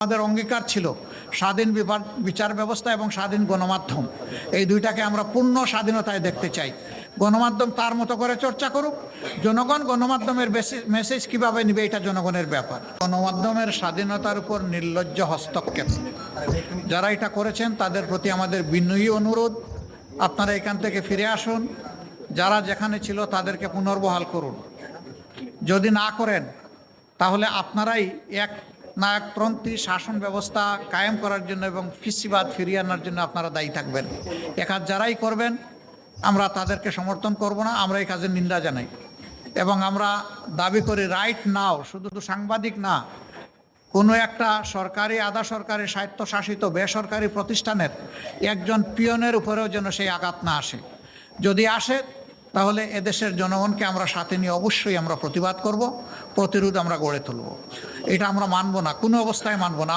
আমাদের অঙ্গীকার ছিল স্বাধীন বিচার ব্যবস্থা এবং স্বাধীন গণমাধ্যম, এই দুইটাকে আমরা পূর্ণ স্বাধীনতায় দেখতে চাই। গণমাধ্যম তার মতো করে চর্চা করুক, জনগণ গণমাধ্যমের মেসেজ কিভাবে নেবে এটা জনগণের ব্যাপার। গণমাধ্যমের স্বাধীনতার উপর নির্লজ্জ হস্তক্ষেপ যারা এটা করেছেন তাদের প্রতি আমাদের বিনয়ী অনুরোধ, আপনারা এখান থেকে ফিরে আসুন, যারা যেখানে ছিল তাদেরকে পুনর্বহাল করুন। যদি না করেন তাহলে আপনারাই এক নায়কতন্ত্রী শাসন ব্যবস্থা কায়েম করার জন্য এবং ফিসিবাদ ফিরিয়ে আনার জন্য আপনারা দায়ী থাকবেন। এ কাজ যারাই করবেন আমরা তাদেরকে সমর্থন করব না, আমরা এই কাজের নিন্দা জানাই এবং আমরা দাবি করি রাইট নাও, শুধু সাংবাদিক না, কোনো একটা সরকারি আধা সরকারি স্বায়ত্তশাসিত বেসরকারি প্রতিষ্ঠানের একজন পিয়নের উপরেও যেন সেই আঘাত না আসে। যদি আসে তাহলে এদেশের জনগণকে আমরা সাথে নিয়ে অবশ্যই আমরা প্রতিবাদ করব, প্রতিরোধ আমরা গড়ে তুলব। এটা আমরা মানব না, কোনো অবস্থায় মানব না।